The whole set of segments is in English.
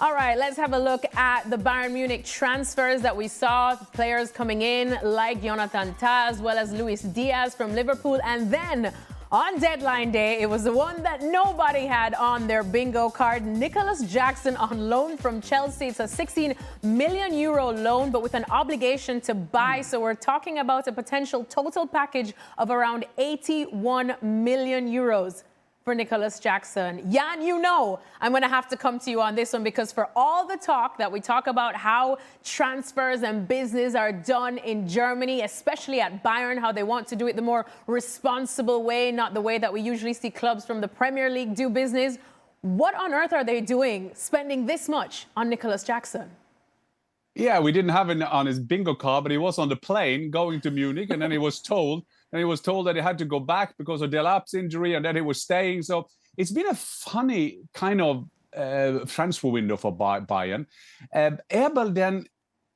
All right, let's have a look at the Bayern Munich transfers that we saw. Players coming in like Jonathan Tah as well as Luis Diaz from Liverpool. And then on deadline day, it was the one that nobody had on their bingo card. Nicolas Jackson on loan from Chelsea. It's a 16 million euro loan, but with an obligation to buy. So we're talking about a potential total package of around 81 million euros. For Nicolas Jackson. Jan, you know I'm going to have to come to you on this one because for all the talk that we talk about how transfers and business are done in Germany, especially at Bayern, how they want to do it the more responsible way, not the way that we usually see clubs from the Premier League do business. What on earth are they doing, spending this much on Nicolas Jackson? Yeah, we didn't have him on his bingo card, but he was on the plane going to Munich, and then he was told that he had to go back because of Delap's injury, and then he was staying. So it's been a funny kind of transfer window for Bayern. Eberl then,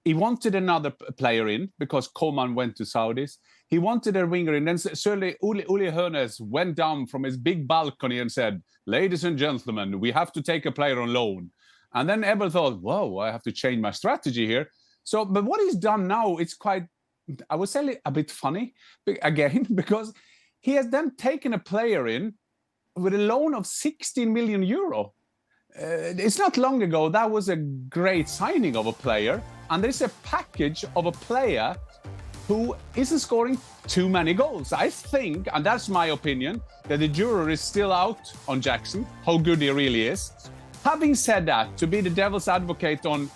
he wanted another player in because Koman went to Saudis. He wanted a winger, and then certainly Uli Hoeneß went down from his big balcony and said, "Ladies and gentlemen, we have to take a player on loan." And then Eberl thought, whoa, I have to change my strategy here. So, but what he's done now, it's quite, I would say a bit funny, again, because he has then taken a player in with a loan of 16 million euro. It's not long ago, that was a great signing of a player. And there's a package of a player who isn't scoring too many goals. I think, and that's my opinion, that the jury is still out on Jackson, how good he really is. Having said that, to be the devil's advocate on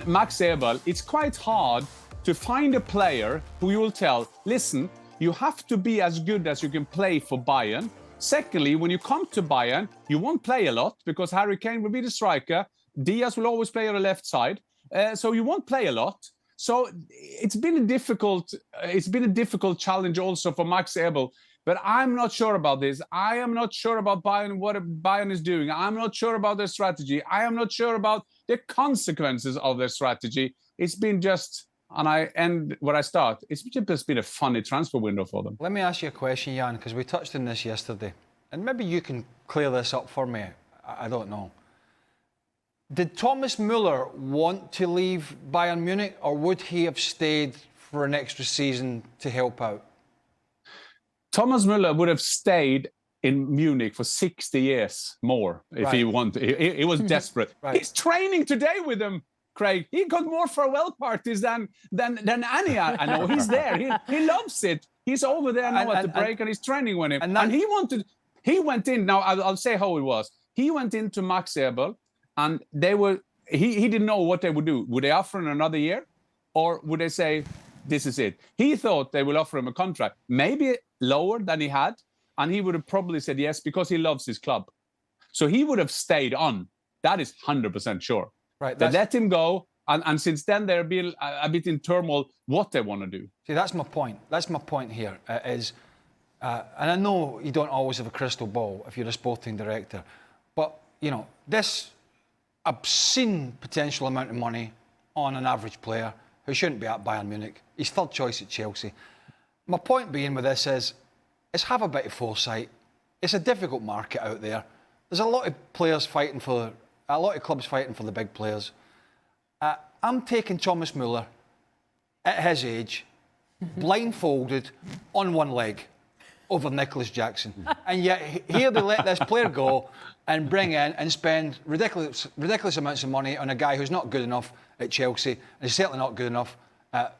Max Eberl, it's quite hard to find a player who you will tell, listen, you have to be as good as you can play for Bayern. Secondly, when you come to Bayern, you won't play a lot because Harry Kane will be the striker. Diaz will always play on the left side. So you won't play a lot. So it's been a difficult challenge also for Max Eberl. But I'm not sure about this. I am not sure about Bayern, what Bayern is doing. I'm not sure about their strategy. I am not sure about the consequences of their strategy. It's been just, and I end where I start, it's just been a funny transfer window for them. Let me ask you a question, Jan, because we touched on this yesterday. And maybe you can clear this up for me. I don't know. Did Thomas Müller want to leave Bayern Munich, or would he have stayed for an extra season to help out? Thomas Müller would have stayed in Munich for 60 years more if he wanted. He was desperate. Right. He's training today with them, Craig. He got more farewell parties than any. I know he's there. He loves it. He's over there now at the break and he's training with him. And he went in. Now I'll say how it was. He went into Max Eberl, and he didn't know what they would do. Would they offer him another year, or would they say, this is it? He thought they will offer him a contract, maybe lower than he had, and he would have probably said yes because he loves his club. So he would have stayed on. That is 100% sure. Right. They let him go, and since then they're being a bit in turmoil what they want to do. See, that's my point. That's my point here, and I know you don't always have a crystal ball if you're a sporting director, but, you know, this obscene potential amount of money on an average player who shouldn't be at Bayern Munich. He's third choice at Chelsea. My point being with this is have a bit of foresight. It's a difficult market out there. There's a lot of clubs fighting for the big players. I'm taking Thomas Müller at his age, blindfolded on one leg over Nicolas Jackson. And yet here they let this player go and bring in and spend ridiculous amounts of money on a guy who's not good enough at Chelsea, and he's certainly not good enough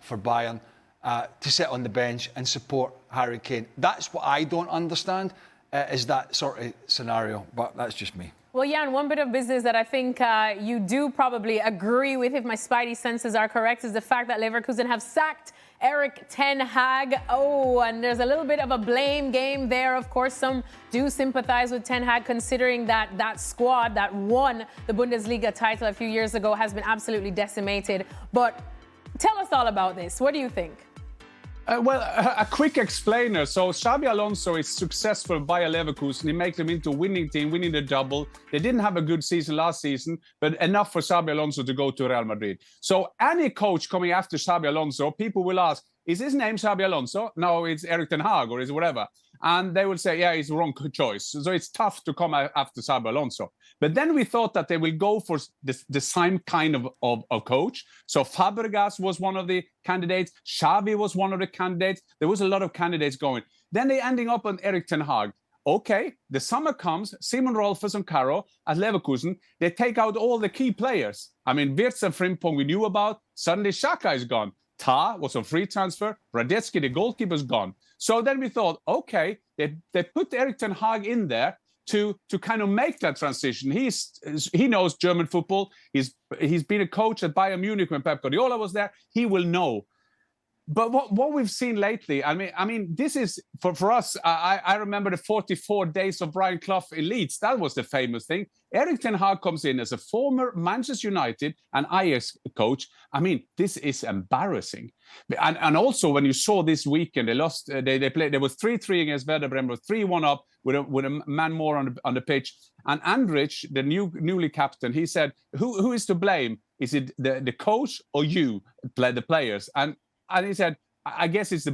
for Bayern to sit on the bench and support Harry Kane. That's what I don't understand, is that sort of scenario, but that's just me. Well, Jan, one bit of business that I think you do probably agree with, if my spidey senses are correct, is the fact that Leverkusen have sacked Erik ten Hag. Oh, and there's a little bit of a blame game there. Of course, some do sympathize with ten Hag, considering that that squad that won the Bundesliga title a few years ago has been absolutely decimated. But tell us all about this. What do you think? Well, a quick explainer. So Xabi Alonso is successful by Bayer Leverkusen. He makes them into a winning team, winning the double. They didn't have a good season last season, but enough for Xabi Alonso to go to Real Madrid. So any coach coming after Xabi Alonso, people will ask, is his name Xabi Alonso? No, it's Erik ten Hag or is whatever. and they will say, yeah, it's the wrong choice. So it's tough to come after Xabi Alonso. But then we thought that they will go for the same kind of coach. So Fabregas was one of the candidates. Xavi was one of the candidates. There was a lot of candidates going. Then they ending up on Erik ten Hag. Okay, the summer comes, Simon Rolfes and Caro at Leverkusen, they take out all the key players. I mean, Wirtz and Frimpong we knew about. Suddenly Xhaka is gone. Ta was on free transfer. Radetzky, the goalkeeper's gone. So then we thought, okay, they put Erik ten Hag in there to kind of make that transition. He knows German football. He's been a coach at Bayern Munich when Pep Guardiola was there. He will know. But what we've seen lately, I mean, this is for us. I remember the 44 days of Brian Clough in Leeds. That was the famous thing. Erik ten Hag comes in as a former Manchester United and Ajax coach. I mean, this is embarrassing. And also when you saw this weekend, they lost. They played. There was 3-3 against Werder Bremen, 3-1 up with a man more on the pitch. And Andrich, the newly captain, he said, "Who is to blame? Is it the coach or you, the players?" And he said, I guess it's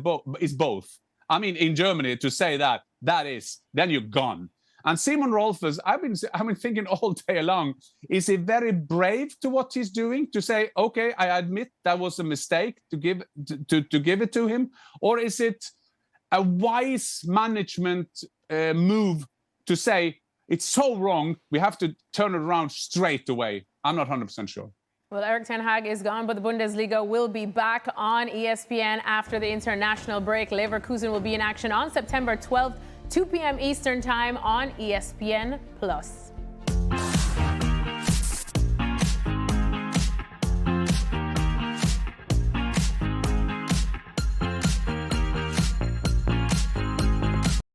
both. I mean, in Germany, to say that is, then you're gone. And Simon Rolfes, I've been thinking all day long, is he very brave to what he's doing? To say, okay, I admit that was a mistake to give it to him? Or is it a wise management move to say, it's so wrong, we have to turn it around straight away? I'm not 100% sure. Well, Erik ten Hag is gone, but the Bundesliga will be back on ESPN after the international break. Leverkusen will be in action on September 12th, 2 p.m. Eastern Time on ESPN+.